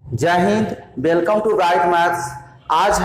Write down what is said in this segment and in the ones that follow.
जय हिंद। Welcome to right maths. आज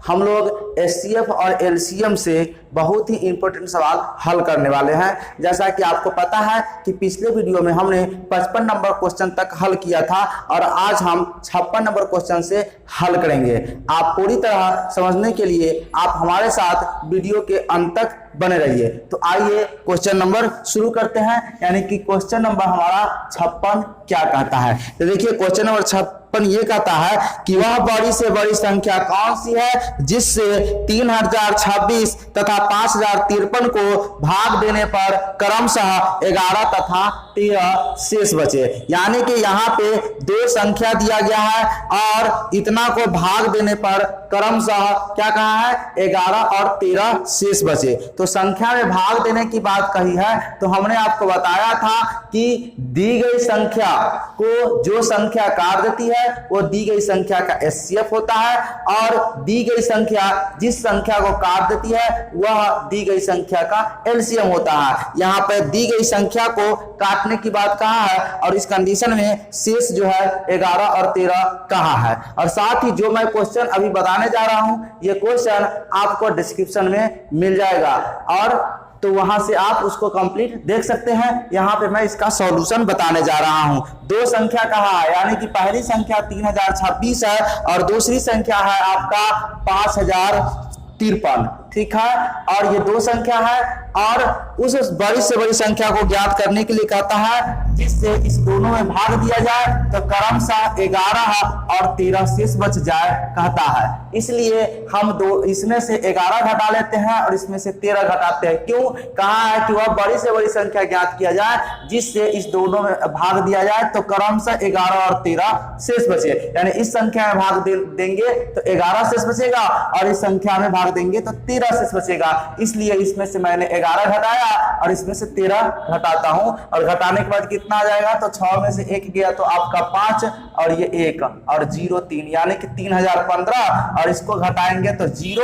हम लोग एचसीएफ और एलसीएम से बहुत ही इंपॉर्टेंट सवाल हल करने वाले हैं। जैसा कि आपको पता है कि पिछले वीडियो में हमने 55 नंबर क्वेश्चन तक हल किया था और आज हम 56 नंबर क्वेश्चन से हल करेंगे। आप पूरी तरह समझने के लिए आप हमारे साथ वीडियो के अंत तक बने रहिए। तो आइए क्वेश्चन नंबर शुरू करते हैं, यानी कि क्वेश्चन नंबर हमारा 56 क्या कहता है। तो देखिए क्वेश्चन नंबर 56 ये कहता है कि वह बड़ी से बड़ी संख्या कौन सी है जिससे 3026 तथा 5053 को भाग देने पर क्रमशः 11 तथा 13 शेष बचे। यानी कि यहाँ पे दो संख्या दिया गया है और इतना को भाग देने पर क्रमशः क्या कहा है 11 और 13 शेष बचे। तो संख्या में भाग देने की बात कही है तो हमने आपको बताया था कि दी गई संख्या को जो संख्या काट देती है वो दी गई संख्या का एचसीएफ होता है और दी गई संख्या जिस संख्या को काट देती है वह दी गई संख्या का एलसीएम होता है। यहाँ पे दी गई संख्या को काटने की बात कहा है और इस कंडीशन में शेष जो है 11 और 13 कहा है। और साथ ही जो मैं क्वेश्चन अभी बताने जा रहा हूं ये क्वेश्चन आपको डिस्क्रिप्शन में मिल जाएगा और तो वहां से आप उसको कंप्लीट देख सकते हैं। यहाँ पे मैं इसका सॉल्यूशन बताने जा रहा हूं। दो संख्या कहा है, यानी कि पहली संख्या 3026 है और दूसरी संख्या है आपका 5053। ठीक है, और ये दो संख्या है और उस बड़ी से बड़ी संख्या को ज्ञात करने के लिए कहता है जिससे इस दोनों में भाग दिया जाए तो क्रमशः 11 और 13 शेष बच जाए कहता है। इसलिए हम दो इसमें से 11 घटा लेते हैं और इसमें से 13 घटाते हैं। क्यों? कहा है कि वह बड़ी से बड़ी संख्या ज्ञात किया जाए जिससे इस दोनों में भाग दिया जाए तो क्रमशः 11 और 13 शेष बचे। यानी इस संख्या में भाग देंगे तो 11 शेष बचेगा और इस संख्या में भाग देंगे तो 13 शेष बचेगा। इसलिए इसमें से मैंने 11 घटाया और इसमें से 13 घटाता हूं और घटाने के बाद कितना आ जाएगा तो 6 में से 1 गया तो आपका 5 और ये 1 और 0 3 यानी कि 3015 और इसको घटाएंगे तो 0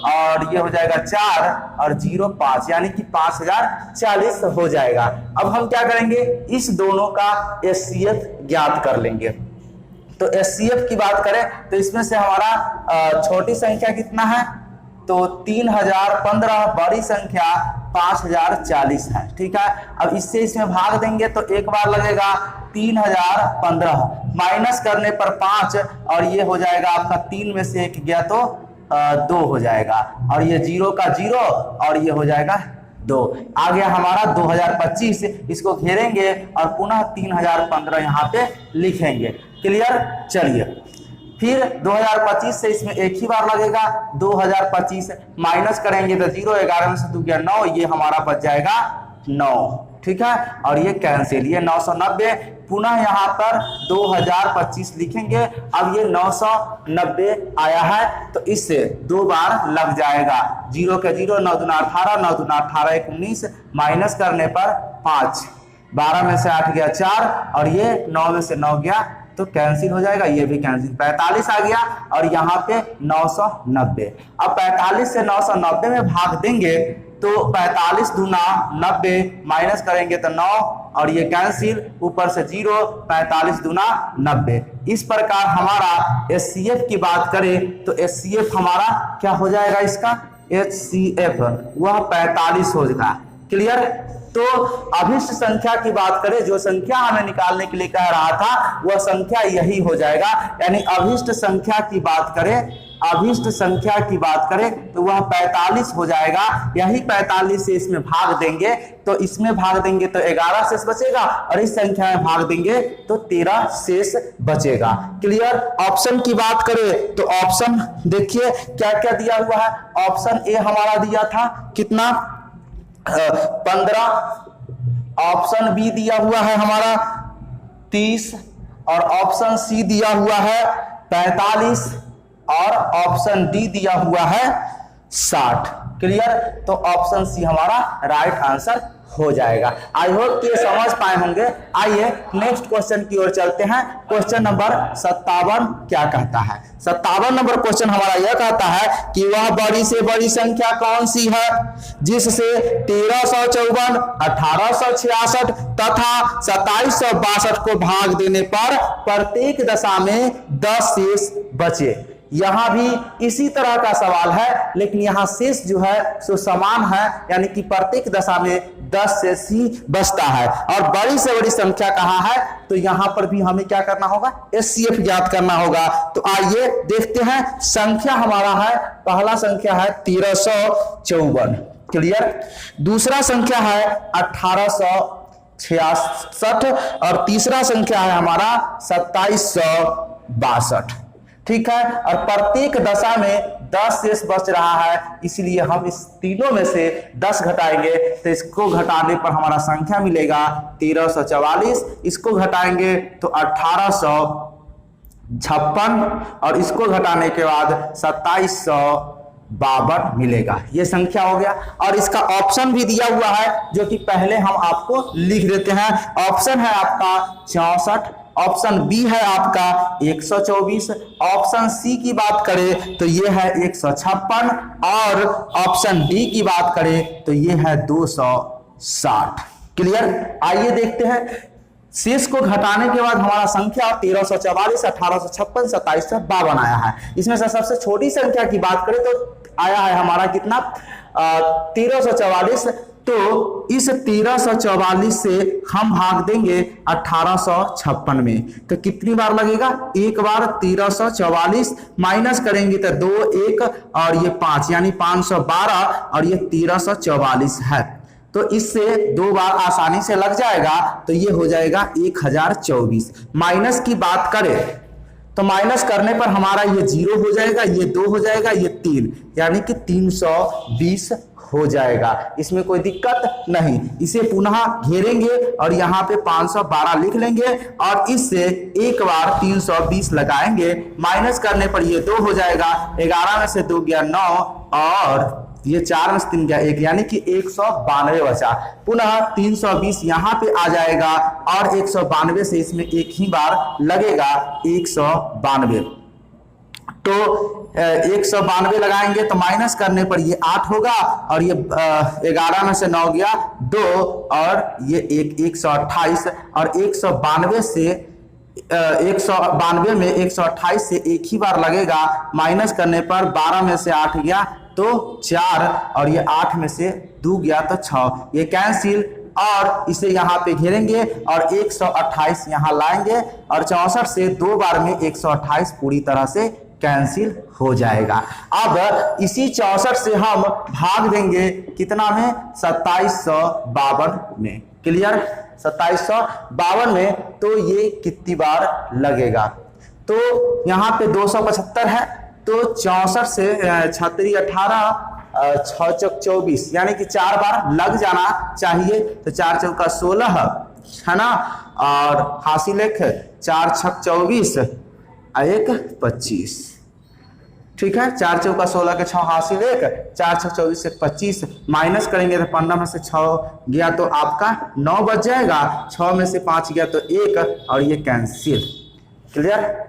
और ये हो जाएगा 4 और 0 5 यानी कि 5040 हो जाएगा। अब हम क्या करेंगे इस दोनों का एचसीएफ ज्ञात कर लेंगे। तो एचसीएफ की बात करें तो इसमें से हमारा छोटी संख्या कितना है तो 3015, बड़ी संख्या 5040 है। ठीक है, अब इससे इसमें भाग देंगे तो एक बार लगेगा 3015 माइनस करने पर 5 और ये हो जाएगा आपका 3 में से 1 गया तो 2 हो जाएगा और ये 0 का 0 और ये हो जाएगा 2। आ गया हमारा 2025। इसको घेरेंगे और पुनः 3015 यहाँ पे लिखेंगे। क्लियर? चलिए फिर 2025 से इसमें एक ही बार लगेगा 2025 माइनस करेंगे तो 0 11 में से 2 गया 9 ये हमारा बच जाएगा 9। ठीक है, और ये कैंसिल ये 990 पुनः यहाँ पर 2025 लिखेंगे। अब ये 990 आया है तो इससे 2 बार लग जाएगा 0 के 0 9 दूना 18 9 दूना 18 1 19 माइनस करने पर 5 12 में से 8 गया 4 और ये 9 में से 9 गया तो कैंसिल हो जाएगा। ये भी कैंसिल 45 आ गया और यहाँ पे 990। अब 45 से 990 में भाग देंगे तो 45 दूना 90 माइनस करेंगे तो 9 और ये कैंसिल ऊपर से 0 45 दूना 90। इस प्रकार हमारा एचसीएफ की बात करें तो एचसीएफ हमारा क्या हो जाएगा इसका एचसीएफ वह 45 हो जाएगा। क्लियर? तो अभिष्ट संख्या की बात करें जो संख्या हमें निकालने के लिए कह रहा था वह संख्या यही हो जाएगा। यानी अभिष्ट संख्या की बात करें तो वह 45 हो जाएगा। यही 45 से इसमें भाग देंगे तो इसमें भाग देंगे तो 11 शेष बचेगा और इस संख्या में भाग देंगे तो 13 शेष बचेगा। क्लियर? ऑप्शन की बात करें तो ऑप्शन देखिए क्या क्या दिया हुआ है। ऑप्शन ए हमारा दिया था कितना 15, ऑप्शन बी दिया हुआ है हमारा 30 और ऑप्शन सी दिया हुआ है 45 और ऑप्शन डी दिया हुआ है 60। क्लियर? तो ऑप्शन सी हमारा राइट आंसर हो जाएगा। आई होप कि ये समझ पाए होंगे। आइए नेक्स्ट क्वेश्चन की ओर चलते हैं। क्वेश्चन नंबर 57 क्या कहता है? 57 नंबर क्वेश्चन हमारा यह कहता है कि वह बड़ी से बड़ी संख्या कौन सी है जिससे 1354, 1866 तथा 2762 को भाग देने पर प्रत्येक दशा में 10 शेष बचे। यहां भी इसी तरह का सवाल है, लेकिन यहां शेष जो है सो समान है, यानी कि प्रत्येक दशा में 10 शेष ही बचता है। और बड़ी से बड़ी संख्या कहां है? तो यहां पर भी हमें क्या करना होगा? एचसीएफ ज्ञात करना होगा। तो आइए देखते हैं। संख्या हमारा है, पहला संख्या है 1354, क्लियर? दूसरा संख्या है 1866 और तीसरा संख्या है हमारा 2762, ठीक है? और प्रत्येक दशा में 10 शेष बच रहा है, इसलिए हम इस तीनों में से 10 घटाएंगे तो इसको घटाने पर हमारा संख्या मिलेगा 1344, इसको घटाएंगे तो 1856 और इसको घटाने के बाद 2752 मिलेगा। ये संख्या हो गया। और इसका ऑप्शन भी दिया हुआ है, जो कि पहले हम आपको लिख देते हैं। ऑप्शन है आपका 64, ऑप्शन बी है आपका 124, ऑप्शन सी की बात करें तो ये है 156 और ऑप्शन डी की बात करें तो ये है 260, क्लियर? आइए देखते हैं। शेष को घटाने के बाद हमारा संख्या 1344, 1856, 2752 आया है। इसमें से सबसे छोटी संख्या की बात करें तो आया है हमारा कितना? 1344। तो इस 1344 से हम भाग देंगे 1856 में, तो कितनी बार लगेगा? एक बार। 1344 माइनस करेंगे तो 2, 1 और ये 5, यानी 512 और ये 1344 है। तो इससे 2 बार आसानी से लग जाएगा, तो ये हो जाएगा 1024। माइनस की बात करें तो माइनस करने पर हमारा ये 0 हो जाएगा, ये 2 हो जाएगा, ये 3, यानी कि 320 हो जाएगा। इसमें कोई दिक्कत नहीं। इसे पुनः घेरेंगे और यहाँ पे 512 लिख लेंगे और इससे एक बार 320 लगाएंगे। माइनस करने पर ये 2 हो जाएगा, 11 में से 2 गया 9 और ये 4 में से 3 गया 1, यानी कि 192 बचा। पुनः 320 यहाँ पे आ जाएगा और 192 से इसमें एक ही बार लगेगा 192। तो 192 लगाएंगे तो माइनस करने पर ये 8 होगा और ये 11 में से 9 गया 2 और ये 128 और 192 से 192 में 128 से एक ही बार लगेगा। माइनस करने पर 12 में से 8 गया तो 4 और ये 8 में से 2 गया तो 6, ये कैंसिल और इसे यहाँ पे घेरेंगे और 128 यहाँ लाएंगे और 64 से 2 बार में 128 पूरी तरह से कैंसिल हो जाएगा। अब इसी 64 से हम भाग देंगे कितना में? 2752 में, क्लियर? 2752 में तो ये कितनी बार लगेगा? तो यहाँ पे 275 है, तो 64 से 36 18 6 चौक 24, यानी कि 4 बार लग जाना चाहिए। तो 4 चौका 16 है ना, और हासिल एक 4 छक 24 1 25, ठीक है? 4 चौका 16 के 6 हासिल 1, 4 छक 24 से 25 माइनस करेंगे तो 15 में से 6 गया तो आपका 9 बच जाएगा, 6 में से 5 गया तो 1 और ये कैंसिल, क्लियर?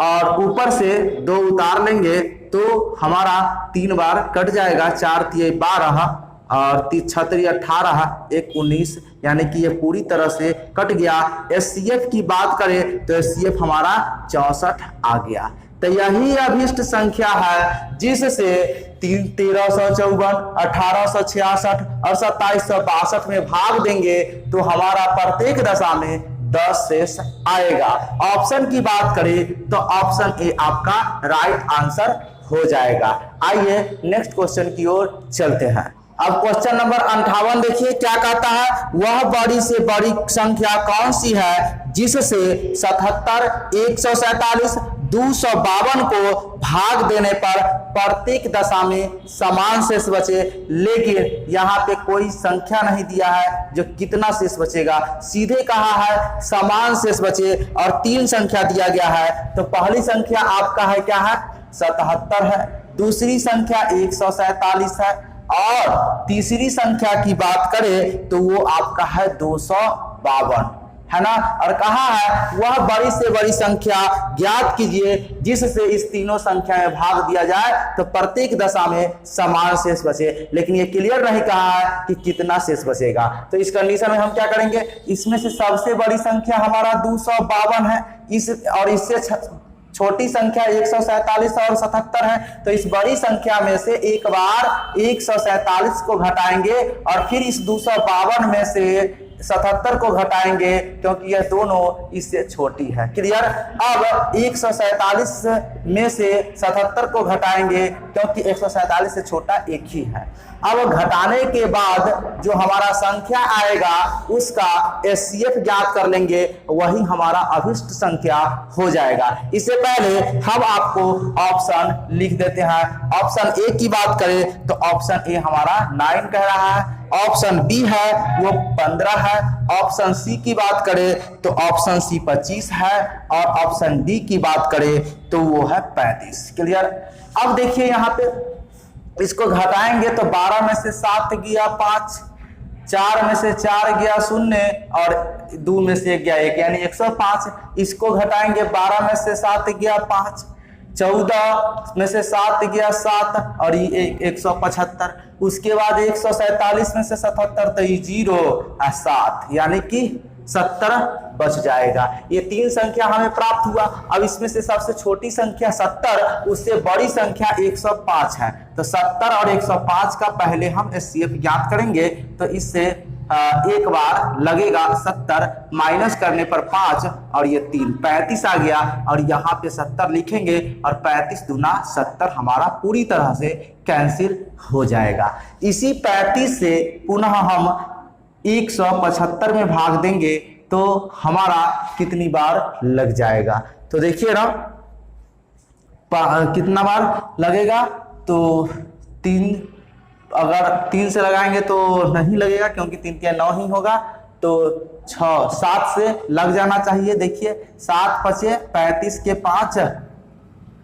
और ऊपर से 2 उतार लेंगे तो हमारा 3 बार कट जाएगा, 4 3 12 और 36 18 1 19, यानी कि ये पूरी तरह से कट गया। एचसीएफ की बात करें तो एचसीएफ हमारा 64 आ गया। तो यही अभिष्ट संख्या है जिससे 1354, 1866 और 2762 में भाग देंगे तो हमारा प्रत्येक दशा में 10 शेष आएगा। ऑप्शन की बात करें तो ऑप्शन ए आपका राइट आंसर हो जाएगा। आइए नेक्स्ट क्वेश्चन की ओर चलते हैं। अब क्वेश्चन नंबर 58 देखिए क्या कहता है? वह बड़ी से बड़ी संख्या कौन सी है जिससे 77, 147, 252 को भाग देने पर प्रत्येक दशा में समान शेष बचे, लेकिन यहाँ पे कोई संख्या नहीं दिया है जो कितना शेष बचेगा। सीधे कहा है समान शेष बचे और 3 संख्या दिया गया है। तो पहली संख्या आपका है क्या है? 77 है, दूसरी संख्या 147 है, और तीसरी संख्या की बात करें तो वो आपका है 252, है ना। और कहा है वह बड़ी से बड़ी संख्या ज्ञात कीजिए जिससे इस तीनों संख्या में भाग दिया जाए तो प्रत्येक दशा में समान शेष बचे, लेकिन ये क्लियर नहीं कहा है कि कितना शेष बचेगा। तो इस कंडीशन में हम क्या करेंगे, इसमें से सबसे बड़ी संख्या हमारा 252 है, इससे छोटी संख्या 147 और 77 है, तो इस बड़ी संख्या में से एक बार 147 को घटाएंगे और फिर इस 252 में से 77 को घटाएंगे क्योंकि यह दोनों इससे छोटी है। क्लियर। अब 147 में से 77 को घटाएंगे क्योंकि 147 से छोटा एक ही है। अब घटाने के बाद जो हमारा संख्या आएगा उसका एचसीएफ ज्ञात कर लेंगे, वही हमारा अभिष्ट संख्या हो जाएगा। इससे पहले हम आपको ऑप्शन लिख देते हैं। ऑप्शन ए की बात करें तो ऑप्शन ए हमारा 9 कह रहा है, ऑप्शन बी है वो 15 है, ऑप्शन सी की बात करें तो ऑप्शन सी 25 है, और ऑप्शन डी की बात करें तो वो है 35। क्लियर। अब देखिए यहाँ पे इसको घटाएंगे तो 12 में से 7 गया 5, 4 में से 4 गया 0 और 2 में से गया 1 यानी 105। इसको घटाएंगे 12 में से 7 गया 5, 14 में से 7 गया 7 और ये 175। उसके बाद 147 में से 77 तो ये 0 और 7 यानी कि 70 बच जाएगा। ये 3 संख्या हमें प्राप्त हुआ। अब इसमें से सबसे छोटी संख्या 70, उससे बड़ी संख्या 105 है, तो 70 और 105 का पहले हम एचसीएफ ज्ञात करेंगे। तो इससे एक बार लगेगा 70 माइनस करने पर 5 और ये 3 35 आ गया, और यहाँ पे 70 लिखेंगे और 35 दूना 70 हमारा पूरी तरह से कैंसिल हो जाएगा। इसी 35 से पुनः हम 175 में भाग देंगे तो हमारा कितनी बार लग जाएगा, तो देखिए ना कितना बार लगेगा। तो 3, अगर 3 से लगाएंगे तो नहीं लगेगा क्योंकि 3 के 9 ही होगा, तो 6 7 से लग जाना चाहिए। देखिए 7 5 35 के 5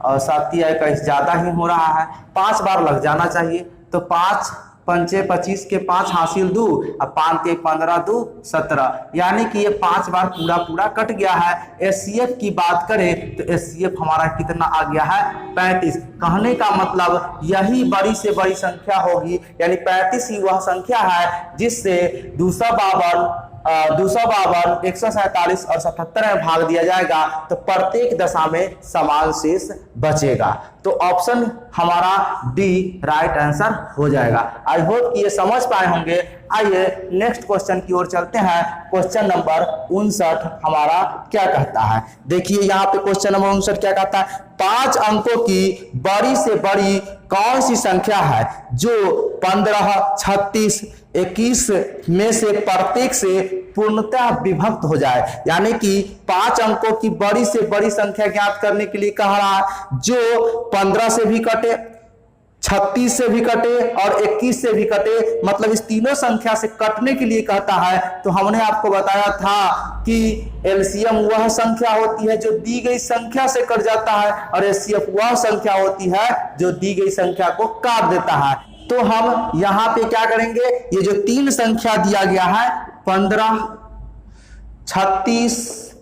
और 7 21 ज्यादा ही हो रहा है, 5 बार लग जाना चाहिए। तो 5 5 25 के 5 हासिल 2 और 5 के 15 2 17 यानी कि ये 5 बार पूरा कट गया है। एचसीएफ की बात करें तो एचसीएफ हमारा कितना आ गया है 35। कहने का मतलब यही बड़ी से बड़ी संख्या होगी, यानी 35 ही वह संख्या है जिससे 252, 147 और 77 में भाग दिया जाएगा तो प्रत्येक दशा में समान शेष बचेगा। तो ऑप्शन हमारा डी राइट आंसर हो जाएगा। आई होप कि ये समझ पाए होंगे। आइए नेक्स्ट क्वेश्चन की ओर चलते हैं। क्वेश्चन नंबर 59 हमारा क्या कहता है, देखिए यहाँ पे क्वेश्चन नंबर 59 क्या कहता है, 5 अंकों की बड़ी से बड़ी कौन सी संख्या है जो 15, 36, 21 में से प्रत्येक से पूर्णतः विभक्त हो जाए। यानी कि 5 अंकों की बड़ी से बड़ी संख्या ज्ञात करने के लिए कह रहा है जो 15 से भी कटे, 36 से भी कटे और 21 से भी कटे, मतलब इस तीनों संख्या से कटने के लिए कहता है। तो हमने आपको बताया था कि एलसीएम वह संख्या होती है जो दी गई संख्या से कट जाता है और एचसीएफ वह संख्या होती है जो दी गई संख्या को काट देता है। तो हम यहाँ पे क्या करेंगे, ये जो 3 संख्या दिया गया है 15, 36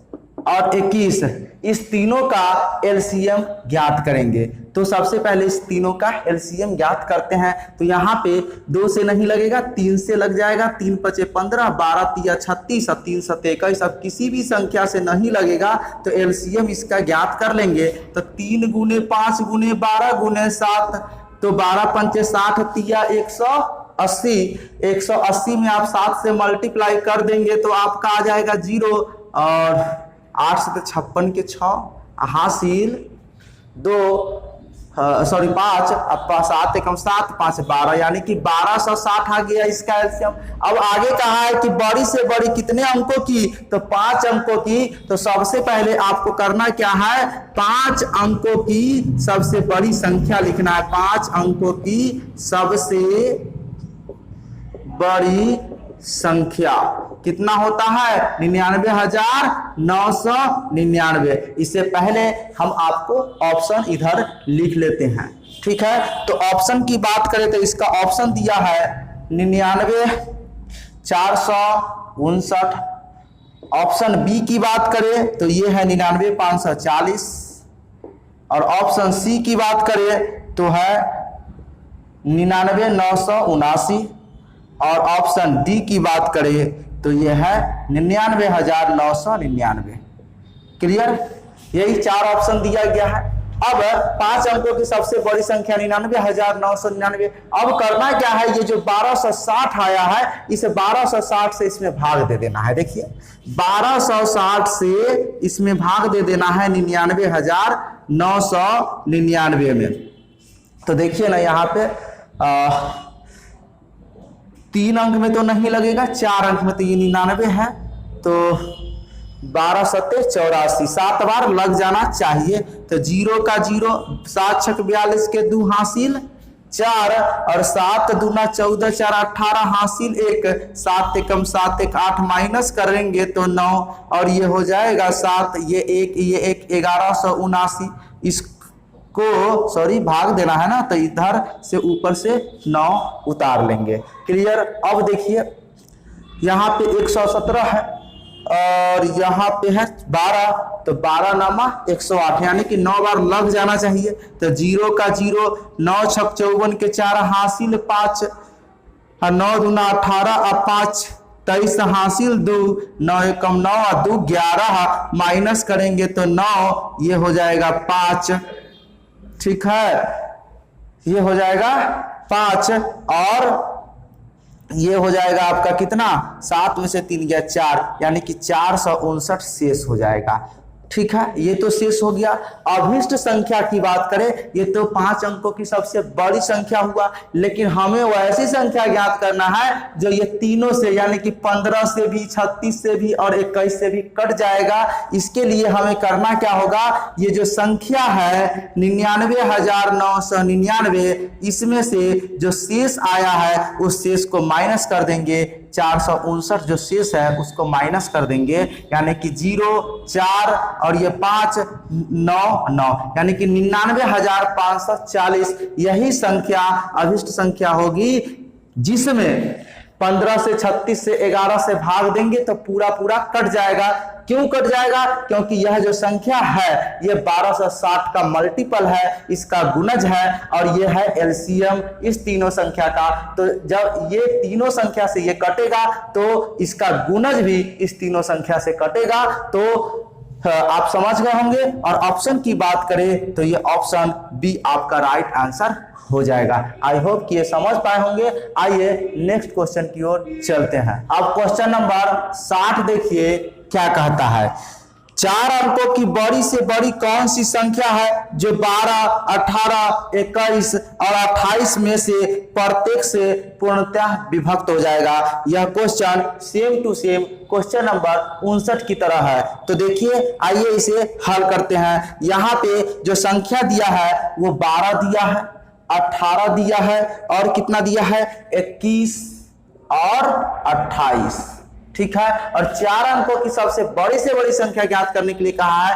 और 21, इस तीनों का एलसीएम ज्ञात करेंगे। तो सबसे पहले इस तीनों का एलसीएम ज्ञात करते हैं। तो यहाँ पे 2 से नहीं लगेगा, 3 से लग जाएगा। 3 5 15, 12 3 36 और 3 7 21। अब किसी भी संख्या से नहीं लगेगा तो एलसीएम इसका ज्ञात कर लेंगे। तो 3 गुने 5 गुने 12 गुने 7, तो 12 पंचे 60 तिया 180। 180 में आप 7 से मल्टीप्लाई कर देंगे तो आपका आ जाएगा 0 और 8 से 56 के 6 हासिल 2 सॉरी 5 अब 7 एकम 7 5 12 यानी कि 1260 आ गया इसका एलसीएम। अब आगे कहा है कि बड़ी से बड़ी कितने अंकों की, तो 5 अंकों की। तो सबसे पहले आपको करना क्या है, 5 अंकों की सबसे बड़ी संख्या लिखना है। 5 अंकों की सबसे बड़ी संख्या कितना होता है, 99,999। इससे पहले हम आपको ऑप्शन इधर लिख लेते हैं, ठीक है, तो ऑप्शन की बात करें तो इसका ऑप्शन दिया है 99,459। ऑप्शन बी की बात करें तो ये है 99,540 और ऑप्शन सी की बात करें तो है 99,979 और ऑप्शन डी की बात करें तो ये है 99,999। क्लियर, यही 4 ऑप्शन दिया गया है। अब 5 अंकों की सबसे बड़ी संख्या 99,999। अब करना क्या है, ये जो 1260 आया है इस 1260 से इसमें भाग दे देना है। देखिए 1260 से इसमें भाग दे देना है 99,999 में। तो देखिए ना यहाँ पे 3 अंक में तो नहीं लगेगा, 4 अंक में तो ये 99 है, तो 12 सत्ते 84, 7 बार लग जाना चाहिए। तो 0 का 0, 7 छक 42 के 2 हासिल 4 और 7 दूना 14, 4 18 हासिल 1, 7 एकम 7 1 8 माइनस करेंगे तो 9 और ये हो जाएगा 7, ये 1 1179। इसको सॉरी भाग देना है ना, तो इधर से ऊपर से 9 उतार लेंगे। क्लियर। अब देखिए यहाँ पे 117 है और यहाँ पे है 12, तो 12 नामा 108 यानी कि 9 बार लग जाना चाहिए। तो 0 का 0, 9 छक 54 के 4 हासिल 5, 9 दूना 18 और 5 23 हासिल 2, 9 एकम 9 और 2 11 माइनस करेंगे तो 9, ये हो जाएगा 5। ठीक है, ये हो जाएगा 5 और ये हो जाएगा आपका कितना, 7 में से 3 गया 4 यानी कि 459 शेष हो जाएगा। ठीक है, ये तो शेष हो गया। अभिष्ट संख्या की बात करें, ये तो 5 अंकों की सबसे बड़ी संख्या हुआ, लेकिन हमें वैसी संख्या ज्ञात करना है जो ये तीनों से यानी कि 15 से भी, 36 से भी और 21 से भी कट जाएगा। इसके लिए हमें करना क्या होगा, ये जो संख्या है 99,999, इसमें से जो शेष आया है उस शेष को माइनस कर देंगे। 459 जो शेष है उसको माइनस कर देंगे, यानी कि 0 4 और ये 5 9 9 यानी कि 99,540 यही संख्या अभिष्ट संख्या होगी, जिसमें 15 से 36 से 11 से भाग देंगे तो पूरा पूरा कट जाएगा। क्यों कट जाएगा, क्योंकि यह जो संख्या है ये 1260 का मल्टीपल है, इसका गुणज है और ये है एलसीएम इस तीनों संख्या का। तो जब ये तीनों संख्या से ये कटेगा तो इसका गुणज भी इस तीनों संख्या से कटेगा। तो आप समझ गए होंगे। और ऑप्शन की बात करें तो ये ऑप्शन बी आपका राइट आंसर हो जाएगा। आई होप कि ये समझ पाए होंगे। आइए नेक्स्ट क्वेश्चन की ओर चलते हैं। अब क्वेश्चन नंबर 60 देखिए क्या कहता है, 4 अंकों की बड़ी से बड़ी कौन सी संख्या है जो 12, 18, 21 और 28 में से प्रत्येक से पूर्णतः विभक्त हो जाएगा। यह question same to same question number 59 की तरह है। तो देखिए आइए इसे हल करते हैं। यहाँ पे जो संख्या दिया है वो 12 दिया है, 18 दिया है और कितना दिया है 21 और 28। ठीक है, और 4 अंकों की सबसे बड़ी से बड़ी संख्या ज्ञात करने के लिए कहा है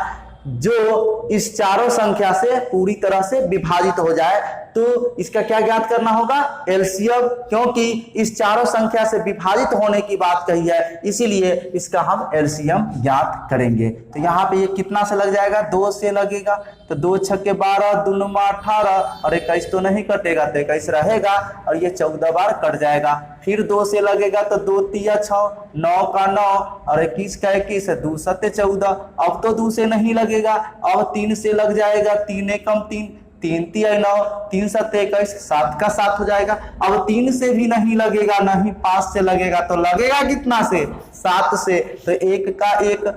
जो इस चारों संख्या से पूरी तरह से विभाजित हो जाए। तो इसका क्या ज्ञात करना होगा, एलसीएम, क्योंकि इस चारों संख्या से विभाजित होने की बात कही है, इसीलिए इसका हम एलसीएम ज्ञात करेंगे। तो यहाँ पे ये कितना से लग जाएगा, 2 से लगेगा। तो 2 छक्के 12, 2 नुमा 18 और 21 तो नहीं कटेगा तो 21 रहेगा और ये 14 बार कट जाएगा। फिर 2 से लगेगा तो 2 तिया 6, 9 का 9 और 21 का 21, 2 सत्ते 14। अब तो 2 से नहीं लगेगा, अब 3 से लग जाएगा, 3 एकम 3, 3 तिया 9, 3 सत्ते 21, 7 का 7 हो जाएगा। अब 3 से भी नहीं लगेगा, नहीं 5 से लगेगा, तो लगेगा कितना से, 7 से। तो 1 का 1,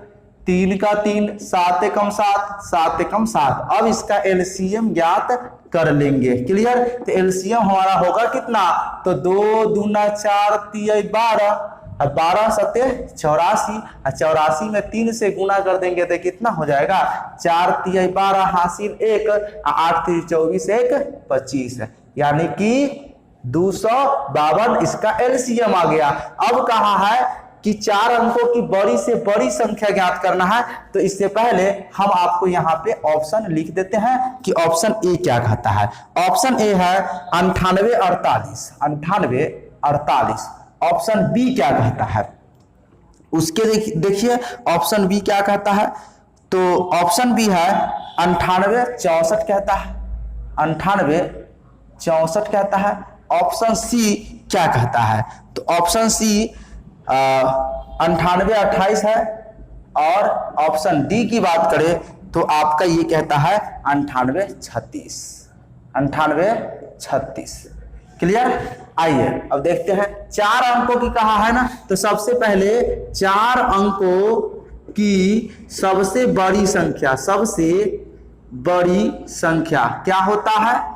3 का 3, 7 एकम 7, 7 एकम 7। अब इसका एलसीएम ज्ञात कर लेंगे। क्लियर। तो एलसीएम हमारा होगा कितना, तो 2 दूना 4 तिया 12 और 12 सत्ते 84 और 84 में 3 से गुना कर देंगे तो कितना हो जाएगा, 4 तिया 12 हासिल 1, 8 3 24 1 25 यानी कि 252 इसका एलसीएम आ गया। अब कहा है कि 4 अंकों की बड़ी से बड़ी संख्या ज्ञात करना है, तो इससे पहले हम आपको यहाँ पे ऑप्शन लिख देते हैं कि ऑप्शन ए क्या कहता है। ऑप्शन ए है 9848। ऑप्शन बी क्या कहता है उसके देखिए ऑप्शन बी क्या कहता है। तो ऑप्शन बी है 9864 कहता है, 9864 कहता है। ऑप्शन सी क्या कहता है, तो ऑप्शन सी 9828 है। और ऑप्शन डी की बात करें तो आपका ये कहता है 9836। क्लियर। आइए अब देखते हैं 4 अंकों की कहा है ना, तो सबसे पहले 4 अंकों की सबसे बड़ी संख्या क्या होता है,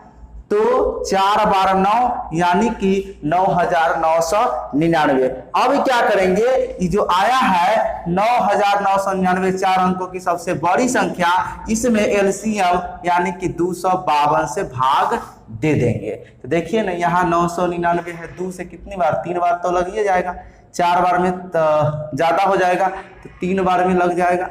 तो 4 बार 9 यानी कि 9999। अब क्या करेंगे, ये जो आया है 9999 4 अंकों की सबसे बड़ी संख्या, इसमें एलसीएम यानी कि 252 से भाग दे देंगे। तो देखिए ना यहाँ 999 है, 2 से कितनी बार, 3 बार तो लग ही जाएगा, 4 बार में तो ज्यादा हो जाएगा, तो 3 बार में लग जाएगा।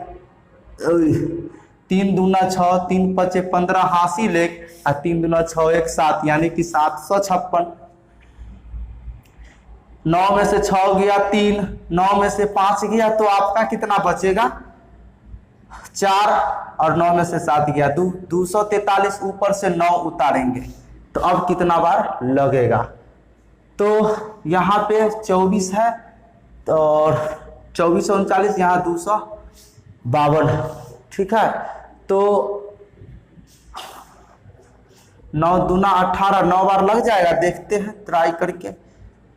3 दूना 6, 3 पचे 15 हासिल 1 और 3 दूना 6 1 7 यानी कि 756। 9 में से 6 गया 3, 9 में से 5 गया तो आपका कितना बचेगा 4 और 9 में से 7 गया 243। ऊपर से 9 उतारेंगे तो अब कितना बार लगेगा, तो यहाँ पे 24 है और 24 39 यहाँ 252। ठीक है, तो 9 दूना 18, 9 बार लग जाएगा, देखते हैं ट्राई करके।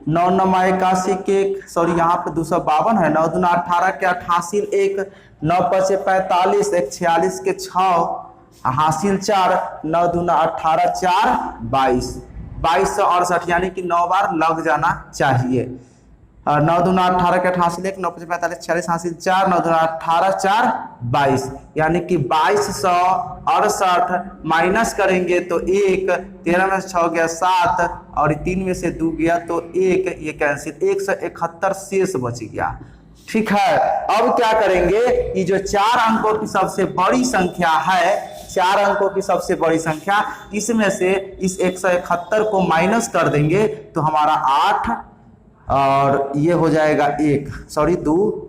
9 9 81 के सॉरी यहाँ पे 252 है। 9 दूना 18 के 88 1, 9 पचे 45 1 46 के 6 हासिल 4, 9 दूना 18 4 22 2268 यानी कि 9 बार लग जाना चाहिए। 9 दूना 18 के 88 1, 9 पचे 45 46 हासिल 4, 9 दूना 18 4 22 यानी कि 2268 माइनस करेंगे तो 1, 13 में से 6 गया 7 और 3 में से 2 गया तो 1, ये कैंसिल, 171 शेष बच गया। ठीक है, अब क्या करेंगे, ये जो 4 अंकों की सबसे बड़ी संख्या है, 4 अंकों की सबसे बड़ी संख्या, इसमें से इस 171 को माइनस कर देंगे तो हमारा 8 और ये हो जाएगा 2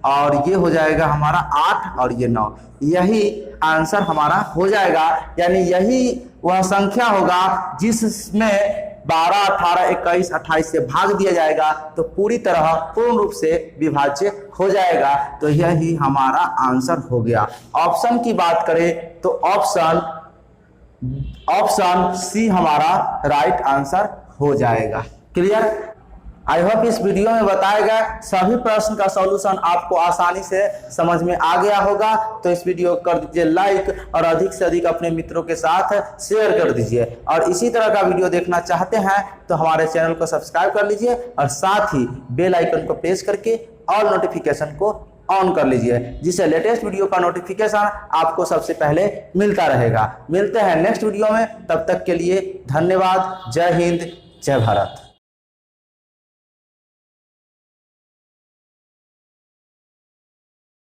और ये हो जाएगा हमारा 8 और ये 9। यही आंसर हमारा हो जाएगा, यानी यही वह संख्या होगा जिसमें 12 18 21 28 से भाग दिया जाएगा तो पूरी तरह पूर्ण रूप से विभाज्य हो जाएगा। तो यही हमारा आंसर हो गया। ऑप्शन की बात करें तो ऑप्शन सी हमारा राइट आंसर हो जाएगा। क्लियर। आई होप इस वीडियो में बताया गया सभी प्रश्न का सॉल्यूशन आपको आसानी से समझ में आ गया होगा। तो इस वीडियो को कर दीजिए लाइक और अधिक से अधिक अपने मित्रों के साथ शेयर कर दीजिए। और इसी तरह का वीडियो देखना चाहते हैं तो हमारे चैनल को सब्सक्राइब कर लीजिए और साथ ही बेल आइकन को प्रेस करके ऑल नोटिफिकेशन को ऑन कर लीजिए, जिससे लेटेस्ट वीडियो का नोटिफिकेशन आपको सबसे पहले मिलता रहेगा। मिलते हैं नेक्स्ट वीडियो में, तब तक के लिए धन्यवाद। जय हिंद, जय भारत।